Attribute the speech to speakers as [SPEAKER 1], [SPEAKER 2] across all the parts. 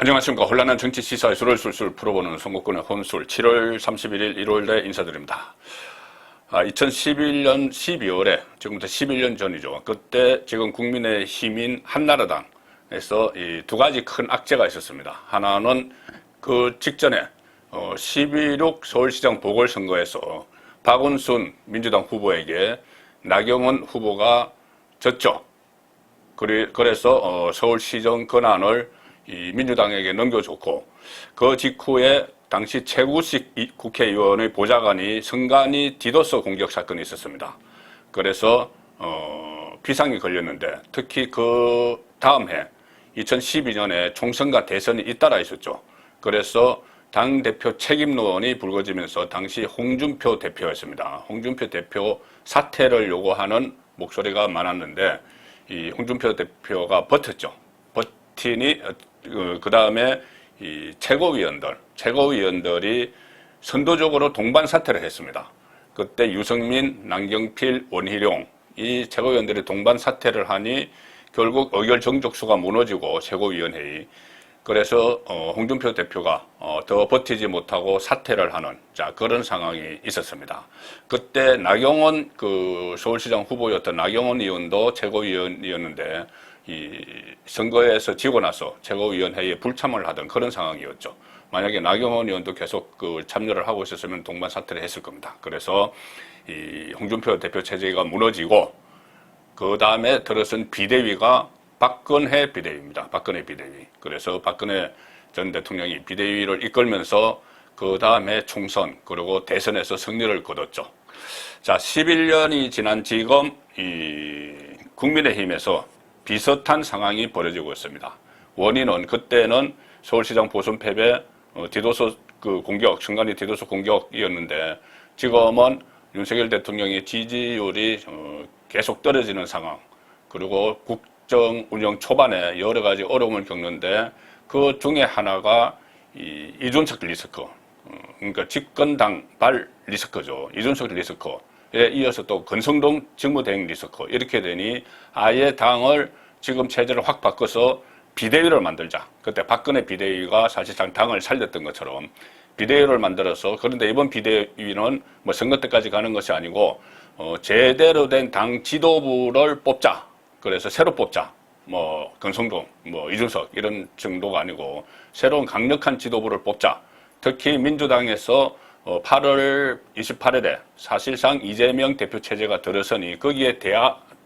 [SPEAKER 1] 안녕하십니까. 혼란한 정치 시사의 술을 술술 풀어보는 선거권의 혼술 7월 31일 일요일에 인사드립니다. 2011년 12월에 지금부터 11년 전이죠. 그때 지금 국민의힘인 한나라당에서 이 두 가지 큰 악재가 있었습니다. 하나는 그 직전에 12.6 서울시장 보궐선거에서 박원순 민주당 후보에게 나경원 후보가 졌죠. 그래서 서울시정 권한을 이 민주당에게 넘겨줬고, 그 직후에 당시 최구식 국회의원의 보좌관이 성간이 디도스 공격 사건이 있었습니다. 그래서 비상이 걸렸는데, 특히 그 다음 해 2012년에 총선과 대선이 잇따라 있었죠. 그래서 당대표 책임론이 불거지면서 당시 홍준표 대표였습니다. 홍준표 대표 사퇴를 요구하는 목소리가 많았는데 이 홍준표 대표가 버텼죠. 버티니 그 다음에 이 최고위원들이 선도적으로 동반 사퇴를 했습니다. 그때 유승민, 남경필, 원희룡 이 최고위원들이 동반 사퇴를 하니 결국 의결 정족수가 무너지고 최고위원회의, 그래서 홍준표 대표가 더 버티지 못하고 사퇴를 하는 그런 상황이 있었습니다. 그때 나경원 그 서울시장 후보였던 나경원 의원도 최고위원이었는데 이 선거에서 지고 나서 최고위원회의에 불참을 하던 그런 상황이었죠. 만약에 나경원 의원도 계속 그 참여를 하고 있었으면 동반 사퇴를 했을 겁니다. 그래서 이 홍준표 대표 체제가 무너지고 그 다음에 들어선 비대위가 박근혜 비대위입니다. 박근혜 비대위. 그래서 박근혜 전 대통령이 비대위를 이끌면서 그 다음에 총선 그리고 대선에서 승리를 거뒀죠. 자, 11년이 지난 지금 이 국민의힘에서 비슷한 상황이 벌어지고 있습니다. 원인은 그때는 서울시장 보선 패배, 디도스 그 공격, 선관위 디도스 공격이었는데 지금은 윤석열 대통령의 지지율이 계속 떨어지는 상황, 그리고 국정 운영 초반에 여러 가지 어려움을 겪는데 그 중에 하나가 이 이준석 리스크, 그러니까 집권당발 리스크죠. 이준석 리스크에 이어서 또 권성동 직무대행 리스크, 이렇게 되니 아예 당을 지금 체제를 확 바꿔서 비대위를 만들자. 그때 박근혜 비대위가 사실상 당을 살렸던 것처럼 비대위를 만들어서, 그런데 이번 비대위는 뭐 선거 때까지 가는 것이 아니고 제대로 된 당 지도부를 뽑자. 그래서 새로 뽑자. 뭐 권성동, 뭐 이준석 이런 정도가 아니고 새로운 강력한 지도부를 뽑자. 특히 민주당에서 8월 28일에 사실상 이재명 대표 체제가 들어서니 거기에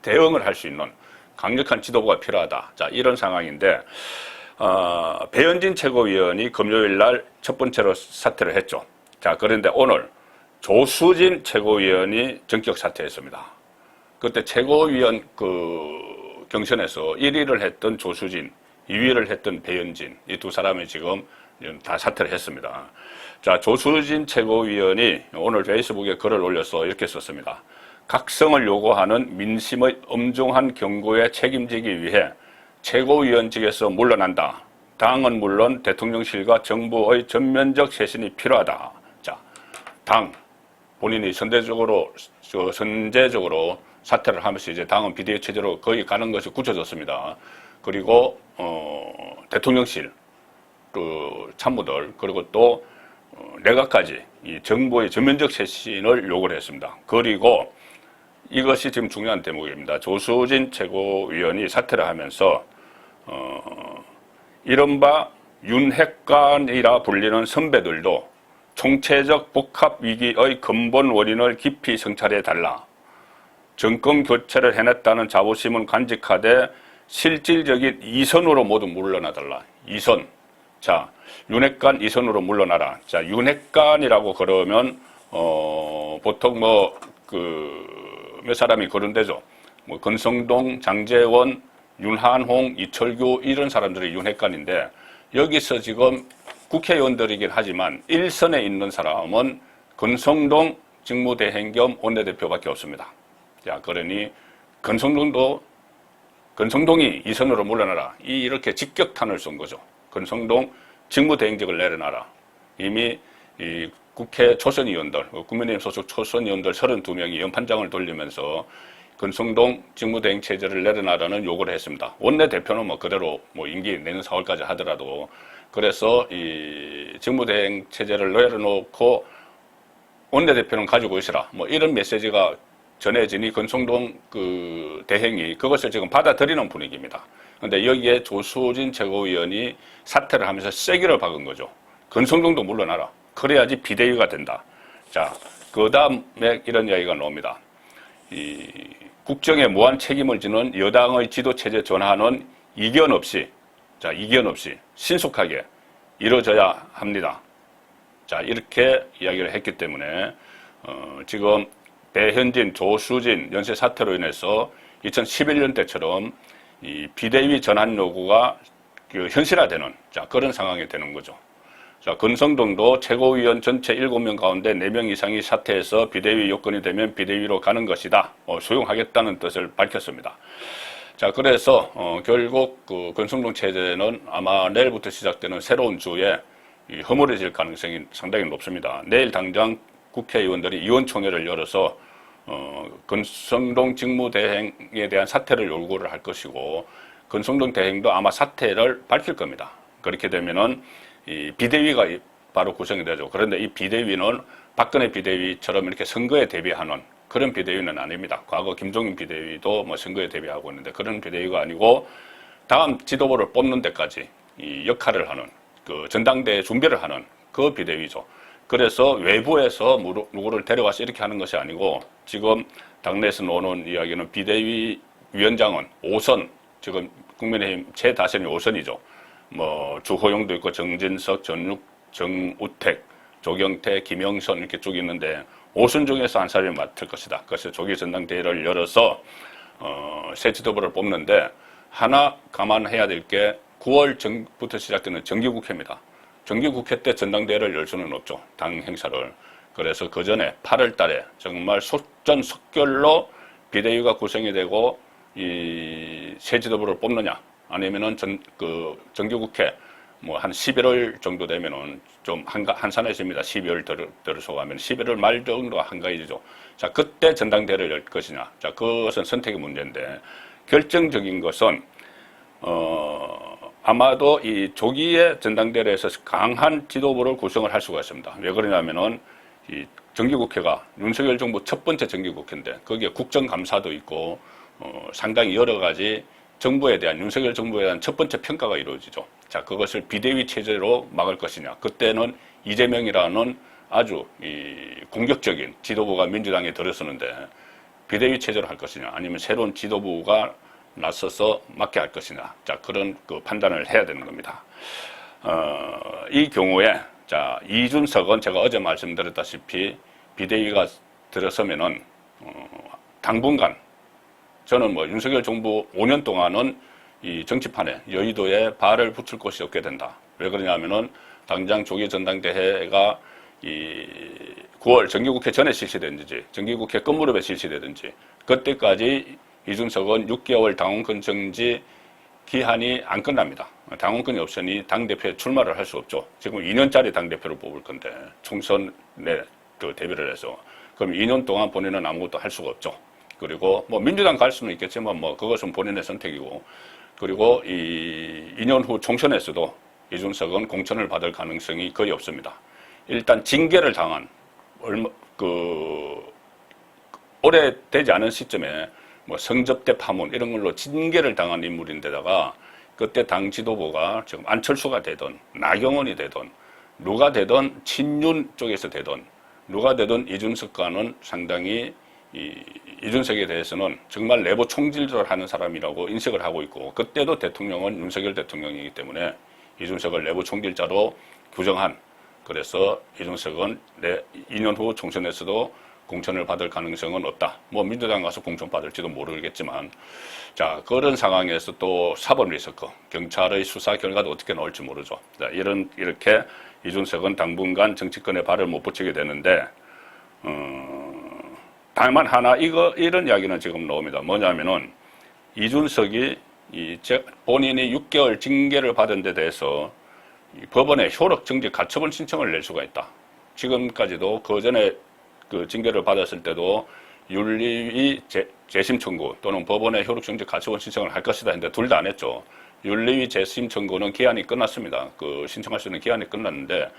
[SPEAKER 1] 대응을 할 수 있는 강력한 지도부가 필요하다. 자, 이런 상황인데 배현진 최고위원이 금요일 날 첫 번째로 사퇴를 했죠. 자, 그런데 오늘 조수진 최고위원이 전격 사퇴했습니다. 그때 최고위원 그 경선에서 1위를 했던 조수진, 2위를 했던 배현진, 이 두 사람이 지금 다 사퇴를 했습니다. 자, 조수진 최고위원이 오늘 페이스북에 글을 올려서 이렇게 썼습니다. 각성을 요구하는 민심의 엄중한 경고에 책임지기 위해 최고위원직에서 물러난다. 당은 물론 대통령실과 정부의 전면적 쇄신이 필요하다. 자, 당 본인이 선제적으로 사퇴를 하면서 이제 당은 비대위 체제로 거의 가는 것이 굳혀졌습니다. 그리고 대통령실 그 참모들 그리고 또 내각까지 이 정부의 전면적 쇄신을 요구를 했습니다. 그리고 이것이 지금 중요한 대목입니다. 조수진 최고위원이 사퇴를 하면서 이른바 윤핵관이라 불리는 선배들도 총체적 복합 위기의 근본 원인을 깊이 성찰해달라. 정권 교체를 해냈다는 자부심은 간직하되 실질적인 이선으로 모두 물러나달라. 이선. 자, 윤핵관 이선으로 물러나라. 자, 윤핵관이라고 그러면 보통 몇 사람이 거론되죠. 뭐 권성동, 장제원, 윤한홍, 이철규 이런 사람들이 윤핵관인데 여기서 지금 국회의원들이긴 하지만 1선에 있는 사람은 권성동 직무대행 겸 원내대표밖에 없습니다. 자, 그러니 권성동이 2선으로 물러나라. 이렇게 직격탄을 쏜 거죠. 권성동 직무대행직을 내려놔라. 이미 이 국회 초선의원들, 국민의힘 소속 초선의원들 32명이 연판장을 돌리면서 권성동 직무대행 체제를 내려놔라는 요구를 했습니다. 원내대표는 뭐 그대로 뭐 임기 내년 4월까지 하더라도 그래서 이 직무대행 체제를 내려놓고 원내대표는 가지고 있으라. 뭐 이런 메시지가 전해지니 권성동 그 대행이 그것을 지금 받아들이는 분위기입니다. 그런데 여기에 조수진 최고위원이 사퇴를 하면서 세기를 박은 거죠. 권성동도 물러나라. 그래야지 비대위가 된다. 자, 그 다음에 이런 이야기가 나옵니다. 이 국정에 무한 책임을 지는 여당의 지도체제 전환은 이견 없이 신속하게 이루어져야 합니다. 자, 이렇게 이야기를 했기 때문에 지금 배현진, 조수진 연쇄 사태로 인해서 2011년 때처럼 이 비대위 전환 요구가 현실화되는 그런 상황이 되는 거죠. 자, 권성동도 최고위원 전체 7명 가운데 4명 이상이 사퇴해서 비대위 요건이 되면 비대위로 가는 것이다. 수용하겠다는 뜻을 밝혔습니다. 자, 그래서 결국 그 권성동 체제는 아마 내일부터 시작되는 새로운 주에 허물어질 가능성이 상당히 높습니다. 내일 당장 국회의원들이 의원총회를 열어서 권성동 직무대행에 대한 사퇴를 요구를 할 것이고 권성동 대행도 아마 사퇴를 밝힐 겁니다. 그렇게 되면은 이 비대위가 바로 구성이 되죠. 그런데 이 비대위는 박근혜 비대위처럼 이렇게 선거에 대비하는 그런 비대위는 아닙니다. 과거 김종인 비대위도 뭐 선거에 대비하고 있는데 그런 비대위가 아니고 다음 지도부를 뽑는 데까지 이 역할을 하는 그 전당대회 준비를 하는 그 비대위죠. 그래서 외부에서 누구를 데려가서 이렇게 하는 것이 아니고 지금 당내에서 나오는 이야기는 비대위 위원장은 5선, 지금 국민의힘 최다선이 5선이죠. 뭐 주호영도 있고 정진석, 전육, 정우택, 조경태, 김영선 이렇게 쭉 있는데 5선 중에서 한 사람이 맡을 것이다. 그래서 조기 전당대회를 열어서 새 지도부를 뽑는데 하나 감안해야 될 게 9월 전부터 시작되는 정기국회입니다. 정기국회 때 전당대회를 열 수는 없죠. 당 행사를. 그래서 그 전에 8월 달에 정말 속전속결로 비대위가 구성이 되고 이 새 지도부를 뽑느냐 아니면은 정기국회 뭐 한 11월 정도 되면은 좀 한산해집니다. 12월 들어서 가면 11월 말 정도 한가해지죠. 자, 그때 전당대회를 열 것이냐. 자, 그것은 선택의 문제인데 결정적인 것은 아마도 이 조기에 전당대회를 해서 강한 지도부를 구성을 할 수가 있습니다. 왜 그러냐면은 이 정기국회가 윤석열 정부 첫 번째 정기국회인데 거기에 국정감사도 있고 상당히 여러 가지 정부에 대한 윤석열 정부에 대한 첫 번째 평가가 이루어지죠. 자, 그것을 비대위 체제로 막을 것이냐. 그때는 이재명이라는 아주 공격적인 지도부가 민주당에 들어서는데 비대위 체제로 할 것이냐 아니면 새로운 지도부가 나서서 맡게 할 것이냐. 자, 그런 그 판단을 해야 되는 겁니다. 이 경우에 자, 이준석은 제가 어제 말씀드렸다시피 비대위가 들어서면은 당분간 저는 뭐 윤석열 정부 5년 동안은 이 정치판에 여의도에 발을 붙일 곳이 없게 된다. 왜 그러냐면은 당장 조기 전당대회가 이 9월 정기국회 전에 실시되든지 정기국회 끝 무렵에 실시되든지 그때까지 이준석은 6개월 당원권 정지 기한이 안 끝납니다. 당원권이 없으니 당대표에 출마를 할 수 없죠. 지금 2년짜리 당대표를 뽑을 건데 총선에 그 대비를 해서 그럼 2년 동안 본인은 아무것도 할 수가 없죠. 그리고 뭐 민주당 갈 수는 있겠지만 뭐 그것은 본인의 선택이고 그리고 이 2년 후 총선에서도 이준석은 공천을 받을 가능성이 거의 없습니다. 일단 징계를 당한 오래되지 않은 시점에 뭐 성접대 파문 이런 걸로 징계를 당한 인물인데다가 그때 당 지도부가 지금 안철수가 되든 나경원이 되든 누가 되든 친윤 쪽에서 되든 누가 되든 이준석과는 상당히 이준석에 대해서는 정말 내부 총질을 하는 사람이라고 인식을 하고 있고 그때도 대통령은 윤석열 대통령이기 때문에 이준석을 내부 총질자로 규정한 그래서 이준석은 2년 후 총선에서도 공천을 받을 가능성은 없다. 뭐 민주당 가서 공천 받을지도 모르겠지만 자 그런 상황에서 또 사법 리스크, 경찰의 수사 결과도 어떻게 나올지 모르죠. 자, 이렇게 이준석은 당분간 정치권에 발을 못 붙이게 되는데 다만 하나 이런 이야기는 지금 나옵니다. 뭐냐면은 이준석이 본인이 6개월 징계를 받은 데 대해서 법원에 효력 정지 가처분 신청을 낼 수가 있다. 지금까지도 그 전에 그 징계를 받았을 때도 윤리위 재심 청구 또는 법원에 효력 정지 가처분 신청을 할 것이다 했는데 둘 다 안 했죠. 윤리위 재심 청구는 기한이 끝났습니다. 그 신청할 수 있는 기한이 끝났는데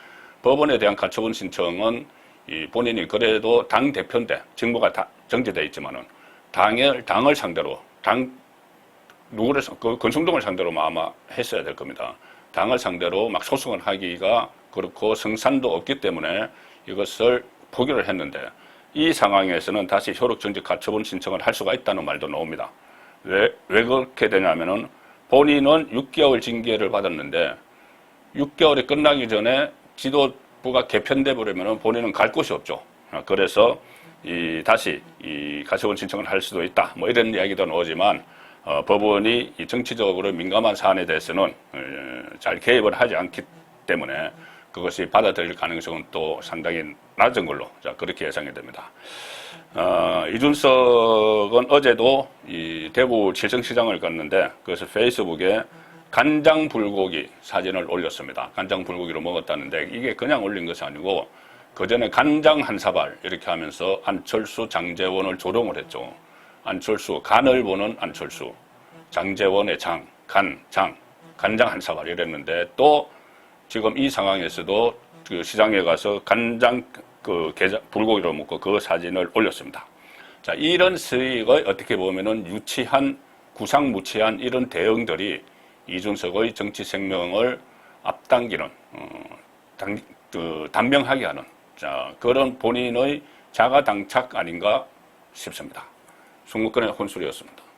[SPEAKER 1] 법원에 대한 가처분 신청은 이 본인이 그래도 당 대표인데 직무가 다 정지돼 있지만은 당을 상대로 누구를 그 권성동을 상대로 아마 했어야 될 겁니다. 당을 상대로 막 소송을 하기가 그렇고 성산도 없기 때문에 이것을 포기를 했는데 이 상황에서는 다시 효력 정지 가처분 신청을 할 수가 있다는 말도 나옵니다. 왜 그렇게 되냐면은 본인은 6개월 징계를 받았는데 6개월이 끝나기 전에 지도부가 개편돼 버리면은 본인은 갈 곳이 없죠. 그래서 다시 가처분 신청을 할 수도 있다. 뭐 이런 이야기도 나오지만 법원이 이 정치적으로 민감한 사안에 대해서는 잘 개입을 하지 않기 때문에 그것이 받아들일 가능성은 또 상당히 낮은 걸로 그렇게 예상이 됩니다. 이준석은 어제도 이 대구 칠성시장을 갔는데 그래서 페이스북에 간장 불고기 사진을 올렸습니다. 간장 불고기를 먹었다는데 이게 그냥 올린 것이 아니고 그 전에 간장 한 사발 이렇게 하면서 안철수, 장제원을 조롱을 했죠. 안철수, 간을 보는 안철수, 장제원의 장, 간장 한 사발 이랬는데 또 지금 이 상황에서도 그 시장에 가서 간장 불고기를 먹고 그 사진을 올렸습니다. 자, 이런 수익의 어떻게 보면은 구상무치한 이런 대응들이 이준석의 정치 생명을 앞당기는, 단명하게 하는, 그런 본인의 자가당착 아닌가 싶습니다. 송국근의 혼술이었습니다.